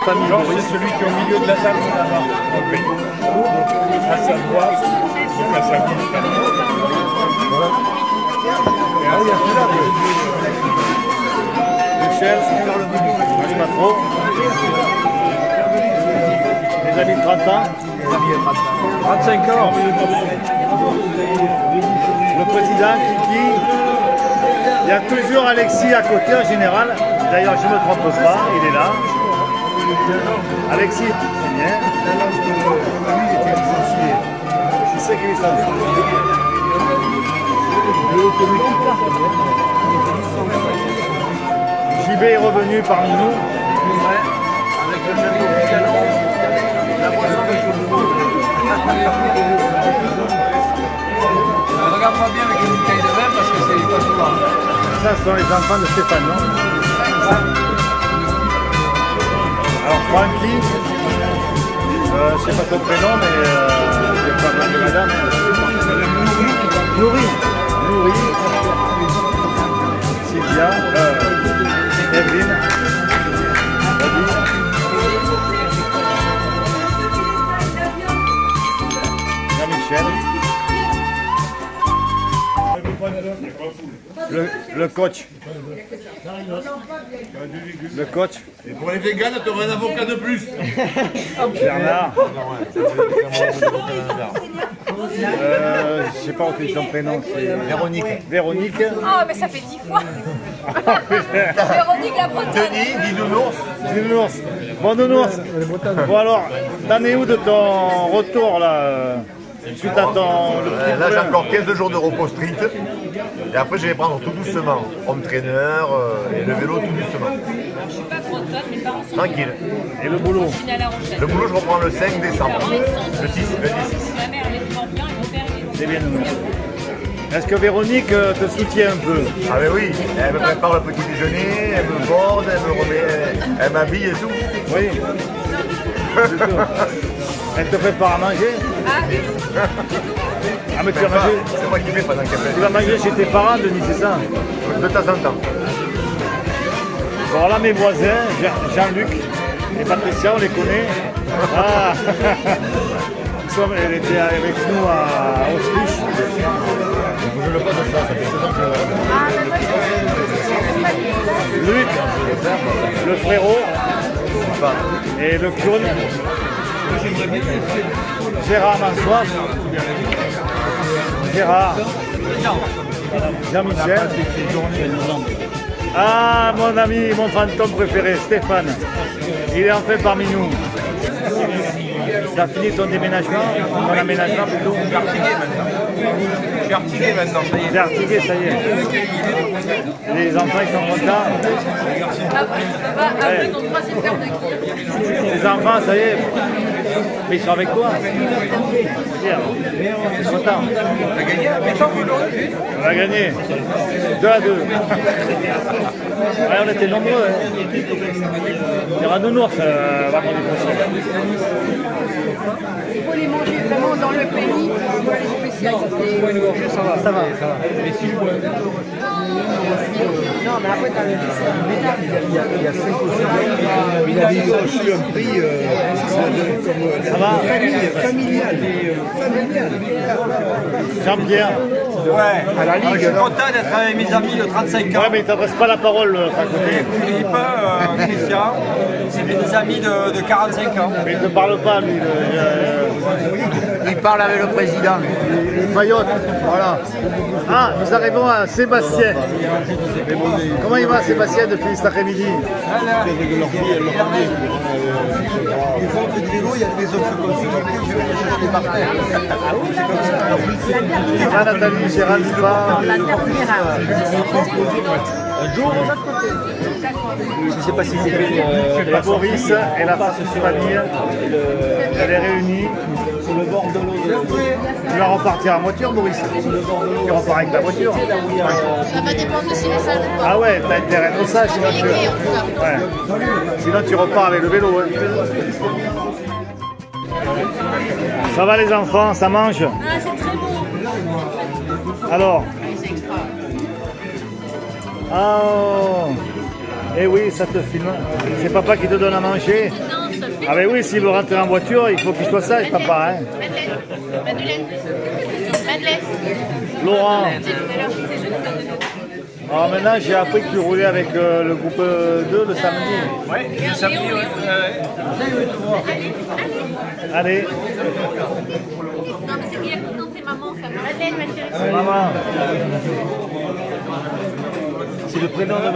famille. Georges, c'est celui qui est au milieu de la table là-bas. Ok. À sa droite, à sa gauche. Michel, mange pas trop. Les amis de 30 ans. 35 ans. Le président Kiki. Il y a toujours Alexis à côté en général. D'ailleurs, je ne me trompe pas, il est là. Alexis, c'est bien. Je sais qu'il est licencié. JB est revenu parmi nous. Ouais, avec le château du canon, la boisson de chouchou. Regarde pas bien avec une bouteille de vin parce que c'est pas souvent. Ça, ce sont les enfants de Stéphane, non? Alors, Francky, je ne sais pas son prénom, mais je vais pas parler de madame. Nourri. Sylvia, Evelyne, Bobby. Jean-Michel. Le coach. Le coach. Et pour les véganes, tu auras un avocat de plus. Bernard. Je sais pas son prénom, c'est Véronique. Véronique. Oh, mais ça fait 10 fois. Véronique la Bretonne. Denis, dit nounours. Nounours. Bon nounours. Bon alors, t'en es où de ton retour là suite à ton... Là j'ai encore 15 jours de repos strict. Et après je vais prendre tout doucement. Home trainer et le vélo tout doucement. Je suis pas bretonne, mes parents sont... Tranquille. Et le boulot? Je suis à La Rochelle. Le boulot je reprends le 5 décembre. Le 6, lundi 6. Ma mère, elle est bien, et mon père, il est... C'est bien nounours. Est-ce que Véronique te soutient un peu? Ah mais oui, elle me prépare le petit déjeuner, elle me borde, elle me remet, elle m'habille et tout. Oui. C'est tout. Elle te prépare à manger? Ah oui. Ah mais tu vas manger... C'est moi qui fais pendant qu'elle fait. Tu vas manger chez tes parents, Denis, c'est ça? De temps en temps. Bon là mes voisins, Jean-Luc et Patricia, on les connaît. Ah. Elle était avec nous à Autriche. Je le passe ça, ça fait 2 ans que Luc, le frérot et le clown. Gérard Mansoif. Gérard. Jean-Michel. Ah, mon ami, mon fantôme préféré, Stéphane. Il est enfin parmi nous. Tu as fini ton déménagement, ton aménagement plutôt? Je suis artigué maintenant, ça y est. J'ai artigué, ça y est. Les enfants, ils sont contents. Après ton troisième verre de qui? Les enfants, ça y est. Mais ils sont avec toi. Bien. Ils sont contents. On a gagné la pétanque aujourd'hui. On a gagné. 2 à 2. Ouais, on était nombreux. Hein. Il y aura nounours vendredi prochain. Il faut les manger vraiment dans le pays, pour les spécialités. Ça va. Non, mais après, t'as le dessert. Il y a 5 ou 6 ans, il avait reçu un prix Ça va? familial. Jean-Pierre. Ouais, à la Ligue. Je suis content d'être avec mes amis de 35 ans. Ouais, mais il ne t'adresse pas la parole à côté. Philippe, Christian, c'est des amis de 45 ans. Mais il ne te parle pas, lui. Il parle avec le président. Mayotte, voilà. Ah, nous arrivons à Sébastien. Comment il va, Sébastien, depuis cet après-midi? Ils font que du vélo, il y a des autres possibilités, je vais chercher des partenaires. Ça va, Nathalie, Gérald, tu vas? Un jour, je ne sais pas si c'est fait. La Boris et la famille, elle est réunie. Sur le bord de l'eau. Tu vas repartir en voiture, Boris? Tu repars avec la voiture? Ça va dépendre de si les salles. Ah ouais, t'as intérêt à ça, sinon tu... Ouais. Sinon tu repars avec le vélo. Hein. Ça va les enfants, ça mange? Ah, c'est très bon. Alors? Oh. Eh oui, ça te filme. C'est papa qui te donne à manger. Ah ben oui, s'il veut rentrer en voiture, il faut qu'il soit sage, papa. Hein. Madeleine. Madeleine. Laurent. Alors maintenant, j'ai appris que tu roulais avec le groupe 2 le samedi. Oui, le samedi, oui. Allez. Non, mais c'est bien, non, c'est maman, ça. Madeleine, ma chérie. Maman. C'est le prénom de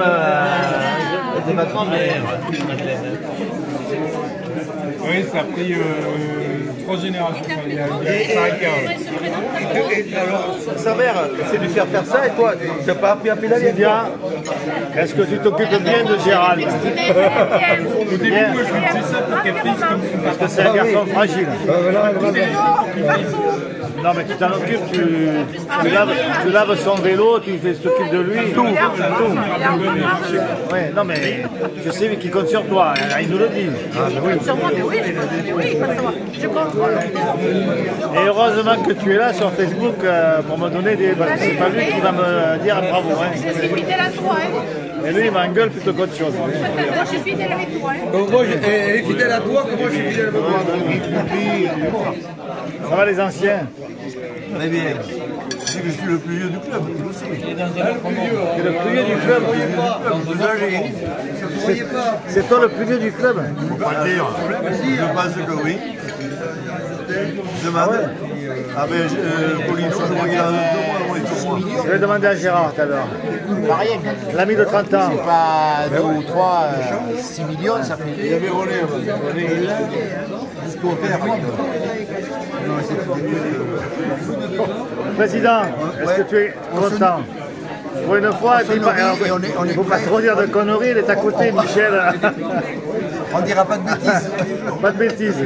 ma grand-mère, Madeleine. Oui, ça a pris 3 générations. Il y a 5 ans. Et alors, sa mère, c'est lui faire ça et toi, tu n'as pas appris à pédaler? Bien. Est-ce que tu t'occupes bien de Gérald? Au début, moi, je lui disais ça pour qu'elle prise comme son Parce que c'est un garçon fragile. Non, mais tu t'en occupes, tu laves son vélo, tu t'occupes de lui. Tout. Ouais, non, mais je sais qu'il compte sur toi, il nous le dit. Sur moi, mais oui, je contrôle. Et heureusement que tu es là sur Facebook pour me donner des... Parce que c'est pas lui qui va me dire bravo. Hein. Je suis fidèle à toi. Et lui, il m'engueule plutôt qu'autre chose. Moi, je suis fidèle avec toi. Elle est fidèle à toi, comment je suis fidèle à toi? Ça va les anciens? Très bien. Je suis le plus vieux du club, tu le sais. Tu es le plus vieux du club. C'est toi le plus vieux du club? Faut pas le dire. Je pense que oui. Demande. Ah ben, Colino, je crois qu'il a 2 mois moins que moi. Je vais demander à Gérard tout à l'heure. Pas rien. L'ami de 30 ans. C'est pas 2 ou 3, 6 millions, ça fait. Il y avait René, ce qu'on fait après. Non, c'est Président, est-ce que tu es content? Pour une fois, il ne faut pas trop dire de conneries, il est à côté, Michel. On dira pas de bêtises. Pas de bêtises.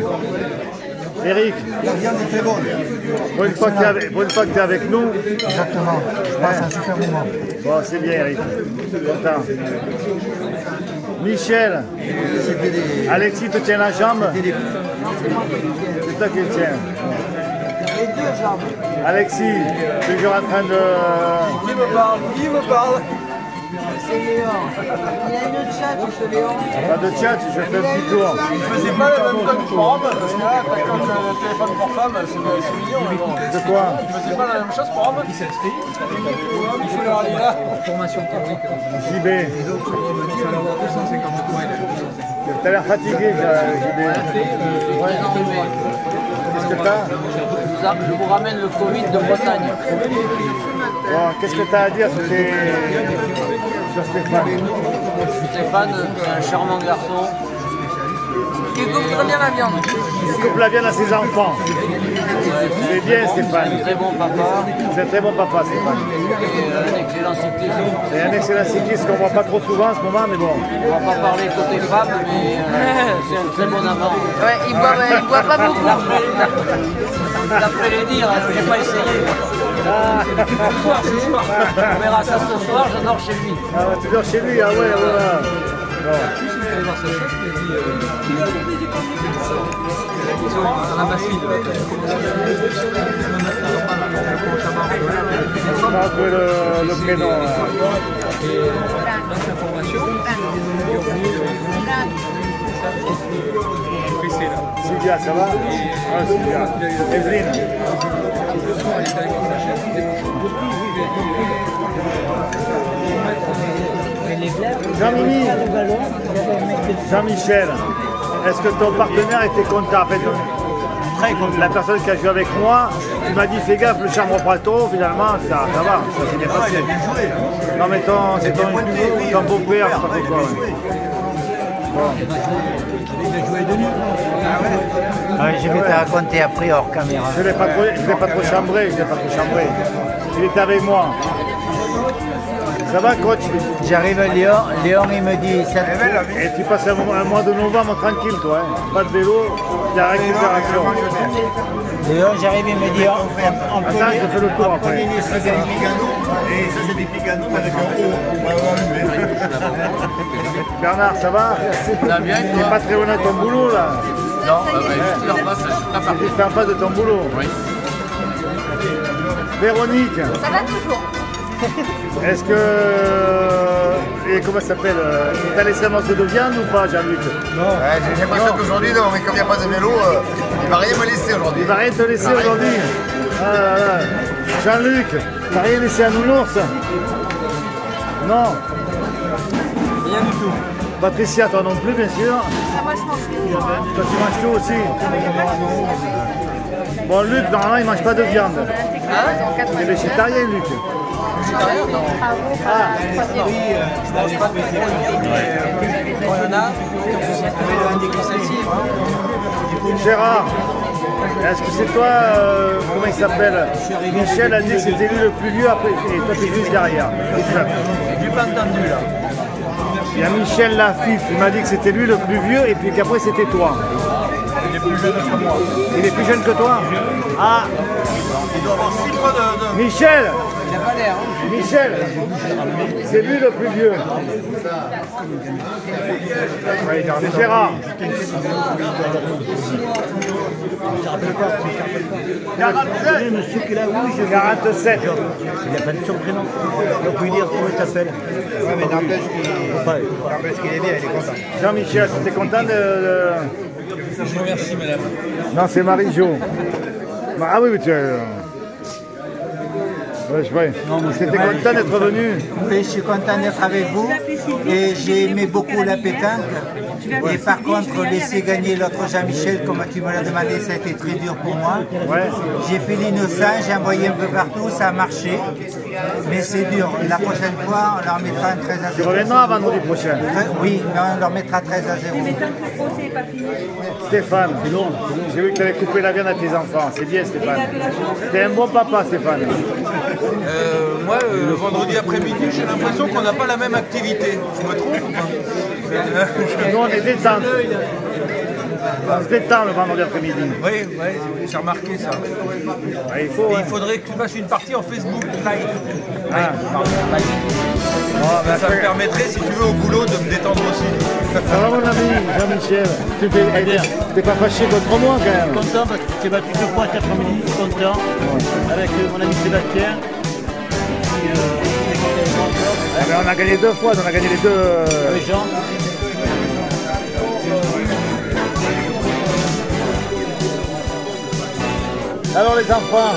Eric, La viande est très bonne. pour une fois que tu es avec nous. Exactement. Je passe un super moment. Bon, c'est bien, Eric. Content. Michel, Alexis te tient la jambe. C'est toi qui le tiens. Les 2 jambes. Alexis, toujours en train de... Qui me parle? C'est Léon. Il a une tchatche, ce Léon. Pas de chat, je fais un petit tour. Il faisait pas la même chose pour homme, parce que là, t'as comme le téléphone pour femme, c'est mignon. Mais bon. De quoi? Il faisait pas la même chose pour homme. Il s'inscrit. Il faut leur aller là. Formation technique. JB. T'as l'air fatigué, JB. Ouais. Qu'est-ce que t'as? Je vous ramène le Covid de Bretagne. Bon, qu'est-ce que t'as à dire sur Stéphane? Stéphane, c'est un charmant garçon. Il coupe très bien la viande. Il coupe la viande à ses enfants. C'est bien, Stéphane. C'est un très bon papa. C'est un très bon papa, Stéphane. Et un excellent cycliste. C'est un excellent cycliste qu'on ne voit pas trop souvent en ce moment, mais bon. On va pas parler côté femme, mais c'est un très bon amant. Ouais, il boit pas beaucoup. D'après les dires, je n'ai pas essayé. On verra ça ce soir, je dors chez lui. Ah, tu dors chez lui, ah ouais, voilà. Bon. On va trouver le prénom. Sylvia, ça va? Ah, Sylvia. Evelyne. Jean-Mimi, Jean-Michel, est-ce que ton partenaire était content? En fait, très content. La personne qui a joué avec moi, tu m'as dit fais gaffe, le charme reprend trop, finalement ça va, ça s'est bien passé. Non mais c'est ton beau-père, c'est pas quoi. Bon. Je vais te raconter après hors caméra. Je ne l'ai pas trop chambré, Il était avec moi. Ça va, coach? J'arrive à Lyon, Léon il me dit... Et tu passes un mois de novembre tranquille, toi. Hein. Pas de vélo, de la récupération. Léon, j'arrive, il me dit... Attends, je fais le tour après. Ça, c'est des piganos, et ça, c'est des piganos avec un haut. Bernard, ça va? Ça va bien, Tu n'es pas très loin de ton boulot, là? Non, juste en face, C'est juste en face de ton boulot. Oui. Véronique. Ça va toujours. Est-ce que... Et comment ça s'appelle il t'a laissé un morceau de viande ou pas, Jean-Luc? Non. Ouais, j'ai l'impression qu'aujourd'hui, non, mais comme il n'y a pas de vélo, il va rien me laisser aujourd'hui. Il va rien te laisser aujourd'hui. Ah là là. Jean-Luc, t'as rien laissé à nounours? Non. Rien du tout. Patricia, toi non plus, bien sûr. Ah, moi, je mange tout. Toi, tu manges tout aussi. Bon, Luc, normalement, il ne mange pas de viande. Il est végétarien, Luc. Végétarien, non. Ah, Gérard, est-ce que c'est toi, comment il s'appelle? Michel a dit que c'était lui le plus vieux après, et toi tu es juste derrière. J'ai pas entendu là. Il y a Michel Lafitte, il m'a dit que c'était lui le plus vieux et puis qu'après c'était toi. Il est plus jeune que moi. Il est plus jeune que toi? Ah, Il doit avoir 6 mois de... Michel! Il n'a pas l'air. Michel, c'est lui le plus vieux. C'est Gérard. 47. Monsieur qui est là, oui, je 47. Il n'a pas de surprénom. On peut lui dire comment il s'appelle. Ouais, mais n'empêche qu'il est bien, il est content. Jean-Michel, tu es content de... Je vous remercie, madame. Non, c'est Marie-Jo. Ah oui, mais tu... Ouais, je vois. C'était content d'être venu. Oui, je suis content d'être avec vous. Et j'ai aimé beaucoup la pétanque. Et par contre, laisser gagner l'autre Jean-Michel, comme tu me l'as demandé, ça a été très dur pour moi. Ouais. J'ai fait l'innocent, j'ai envoyé un peu partout, ça a marché. Mais c'est dur. La prochaine fois, on leur mettra un 13 à 0. Tu reviendras vendredi prochain. Oui, mais on leur mettra 13 à 0. Stéphane, j'ai vu que tu avais coupé la viande à tes enfants. C'est bien, Stéphane. T'es un bon papa, Stéphane. Moi, vendredi après-midi, j'ai l'impression qu'on n'a pas la même activité. Je me trompe ou pas? Nous, on est détente. On se détend le vendredi après-midi. Oui, j'ai remarqué ça. Ouais, il faut, Et ouais. il faudrait que tu fasses une partie en Facebook Live. Ah. Ça me permettrait, si tu veux, au boulot, de me détendre aussi. Ça va, mon ami Jean-Michel? T'es pas fâché contre moi, quand même? Content parce que tu t'es battu 2 fois cet après-midi, content. Avec mon ami Sébastien. Eh ben, on a gagné 2 fois, on a gagné les deux. Les gens. Alors les enfants,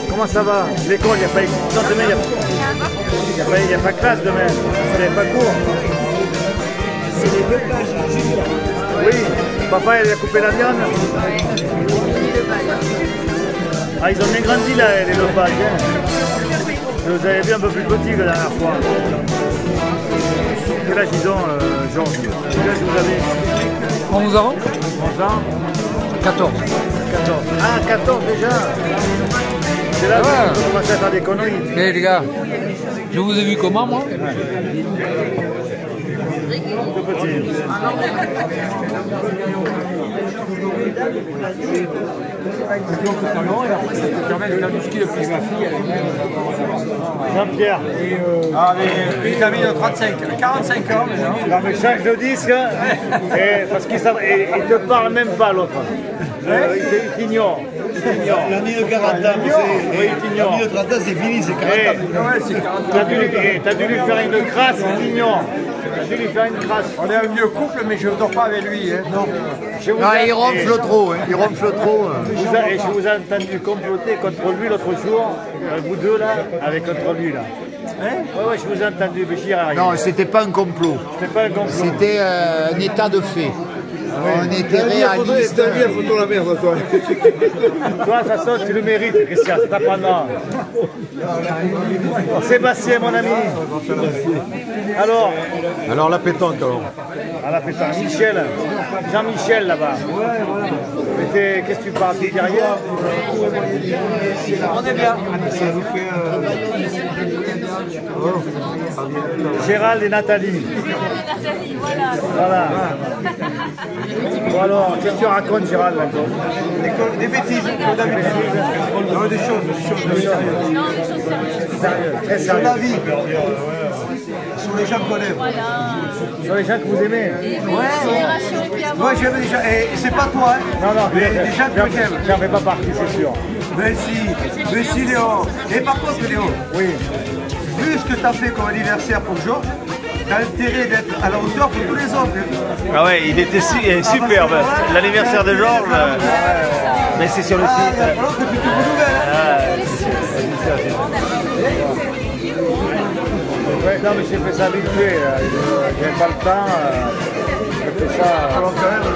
comment ça va? L'école, il n'y a pas non, demain, il n'y a pas classe demain. Il n'y a pas cours. C'est les deux pages. Oui, papa il a coupé la viande. Ah, ils ont bien grandi là, les levages. Hein. Je vous avais vu un peu plus petit que la dernière fois. Quel âge ils ont, Georges? Quel âge vous avez? 11 ans 11 ans? 14. 14. Ah, 14 déjà. C'est là que vous commencez à faire des conneries. Eh les gars, je vous ai vu comment moi? Tout petit. Jean-Pierre. Ah, mais il t'a mis 35, 45 ans déjà. Non mais change de disque, parce qu'il te parle même pas l'autre. Il t'ignore. L'année de 40 ans, Oui, il t'ignore. l'année de 30 ans, c'est fini, c'est 40 ans. T'as dû lui faire une crasse, il t'ignore. T'as dû lui faire une crasse. On est un vieux couple, mais je ne dors pas avec lui. Hein. Non. Non, il ronfle trop, hein. Il ronfle trop. Et je vous ai entendu comploter contre lui l'autre jour, vous deux là, avec contre lui là. Ouais, je vous ai entendu, mais j'y ai rien. Non, c'était pas un complot. C'était pas un complot. C'était un état de fait. On était réaliste. T'as mis la photo la merde, toi. Toi, de toute façon, tu le mérites, Christian, c'est t'apprendra. Sébastien, mon ami. Alors la pétanque, alors. Ah, la pétanque. Michel. Jean-Michel, là-bas. Mais qu'est-ce que tu parles? T'es derrière? On est bien. Gérald et Nathalie. Nathalie, voilà. Voilà. Bon alors, qu'est-ce que tu racontes, Gérald, maintenant? Des bêtises, comme d'habitude. Non, des choses sérieuses. Non, des choses sérieuses. Sérieux, très Sur sérieux. la vie. Sur les gens qu'on aime. Voilà. Sur les gens que vous aimez. Génération et puis avant. Moi j'aime déjà, et c'est pas toi, hein. Non, mais des gens que j'aime. j'en fais pas partie, c'est sûr. Merci Léo. Et par contre Léo, Oui. vu ce que tu as fait comme anniversaire pour Georges, tu as intérêt d'être à la hauteur pour tous les autres. Ah ouais, il était superbe. L'anniversaire de Georges, mais c'est sur le site. Il va falloir que tu te renouvelles. Ouais, non, mais j'ai fait ça vite fait. J'ai pas le temps. J'ai fait ça. Alors quand même.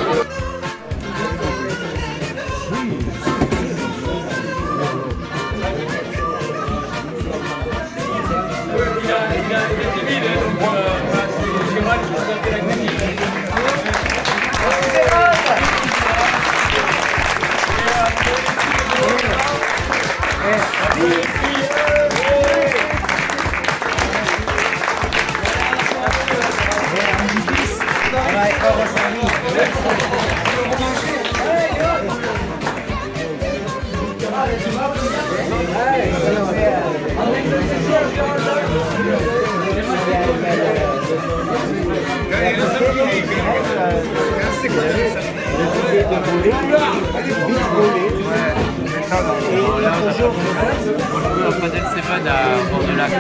Peut-être Stéphane à Bord-de-Lac.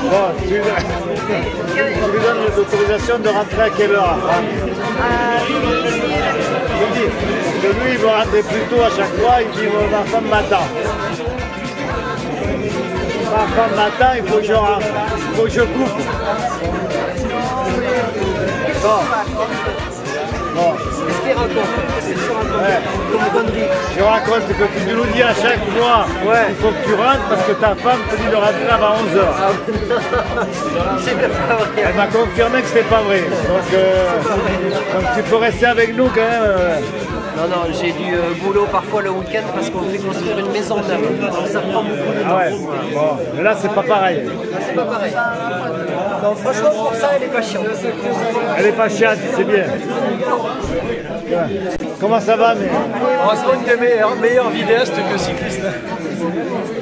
Bon, tu lui donnes l'autorisation de rentrer à quelle heure? Je dis que lui, il veut rentrer plus tôt à chaque fois, il dit ma femme m'attend. Ma femme m'attend, il faut que je coupe. Bon. Bon. Qu'est-ce qu'il raconte? Je raconte que tu nous dis à chaque fois il faut que tu rentres parce que ta femme te dit de rentrer avant 11h. C'est pas vrai. Elle m'a confirmé que c'était pas vrai. Donc tu peux rester avec nous quand même. Non, non, j'ai du boulot parfois le week-end parce qu'on fait construire une maison neuve. Donc ça prend beaucoup de temps. Ah ouais. Bon, mais là c'est pas pareil. C'est pas pareil. Non, franchement, pour ça, elle est pas chiante. Elle est pas chiante, c'est bien. Comment ça va, mais Heureusement que tu es meilleur vidéaste que cycliste.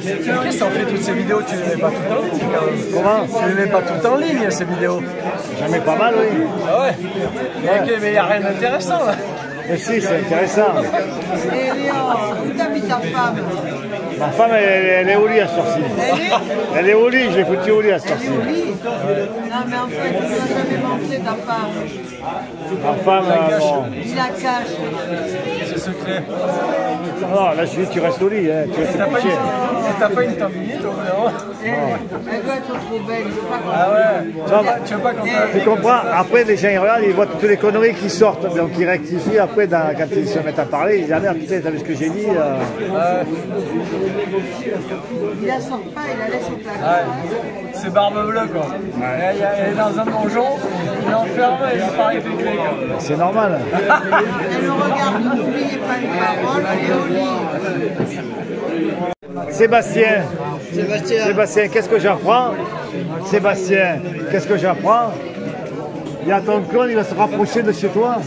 Qu'est-ce qu'on fait toutes ces vidéos? Tu les mets pas tout en ligne quand même. comment? Tu les mets pas tout en ligne ces vidéos. J'en ai pas mal, oui. Ah ouais. Ok, mais il n'y a rien d'intéressant là. Mais si, c'est intéressant. Et Léon, où t'habites ta femme? Ma femme, elle est au lit à ce soir-ci. Elle est au lit, je l'ai foutue au lit à ce soir-ci. Non, mais en fait, tu ne dois jamais montrer ta femme. Ma femme, bon. Il la cache. C'est secret. Non, là je dis tu restes au lit, hein. Tu restes couché. T'as pas une tablier toi vraiment? Elle doit être trop belle. Je sais pas comment. Ah ouais. Non, Tu veux pas qu'on tu comprends? Après, les gens ils regardent, ils voient toutes les conneries qui sortent, donc ils rectifient. Après, quand ils se mettent à parler, ils disent ah merde, putain, t'as vu ce que j'ai dit Il la sort pas, il la laisse au placard. Ouais. C'est barbe bleue quoi. Elle est dans un donjon, il l'enferme et il part avec les clés quoi. C'est normal. Elle le regarde, n'oubliez pas une parole, elle est au lit. Sébastien, qu'est-ce que j'apprends? Sébastien, qu'est-ce que j'apprends? Il y a ton clone, il va se rapprocher de chez toi.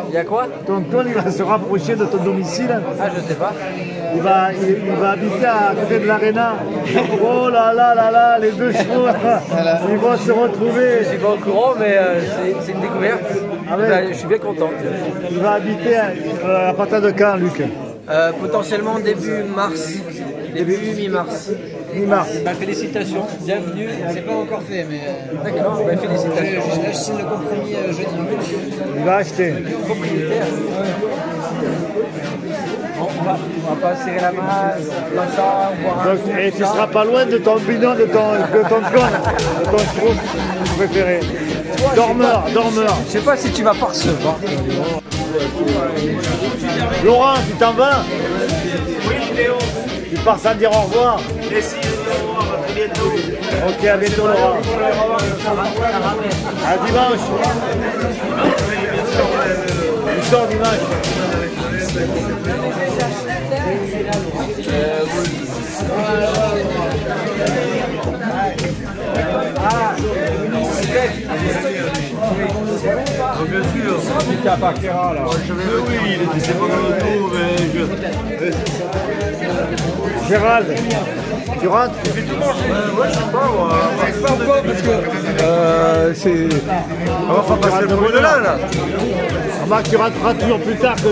Il y a quoi? Ton clone, il va se rapprocher de ton domicile. Ah, je sais pas. Il va habiter à côté de l'aréna. Oh là là là là, les deux chevaux, ils vont se retrouver. Je suis pas au courant, mais c'est une découverte. Ah ouais. Ben, je suis bien content. Il va habiter à partir de quand, Luc? Potentiellement début mars. Début mi-mars. Mi-mars. Bah, félicitations, bienvenue. C'est pas encore fait, mais. D'accord, bah, félicitations. Je signe le compromis jeudi. Il va acheter. Propriétaire. On va pas serrer la main, boire un Donc, et tu seras pas loin de ton binon, de ton clone, de ton trou préféré. Dormeur. Je sais pas si tu vas pas recevoir. Laurent, tu t'en vas? Oui, Léo. Tu pars sans dire au revoir? Et si, au revoir, à très bientôt. Ok, à bientôt Laurent. À dimanche. Tu sors dimanche. Bien sûr. Il y a Paquera là. Oui, c'est pas comme tout, mais je... Gérald, tu rentres? Ouais, je sais pas, moi. Pourquoi? Parce que c'est... On va passer le bout de là. Remarque, tu rentreras toujours plus tard que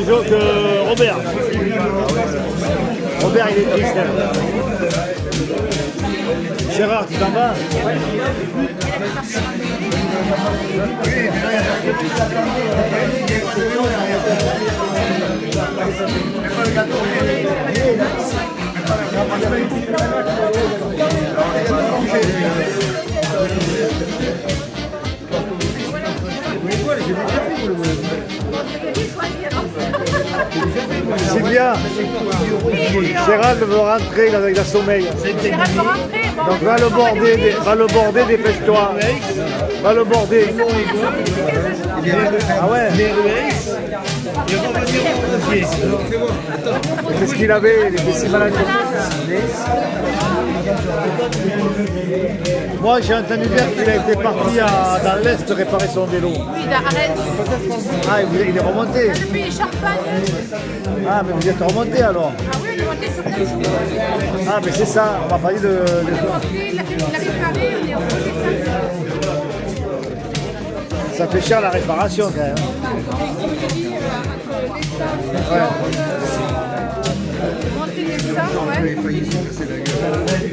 Robert. Robert, il est triste. Gérard, tu t'en vas? C'est bien. Gérald veut rentrer avec la sommeil. Gérald veut rentrer. Donc va le border, dépêche-toi. Va le border. Ah ouais. Qu'est-ce qu'il avait? Il était si malade. Moi j'ai entendu dire qu'il a été parti dans l'Est réparer son vélo. Oui, arrête. Ah, il est remonté. Le pays Champagne. Ah, mais vous êtes remonté alors? Ah oui, on est monté sur 4 jours. Ah, mais c'est ça, on m'a parlé de... On est monté, il a réparé, on est remonté 5 jours. Ça fait cher la réparation quand même. Ouais. Monter des seins, ouais.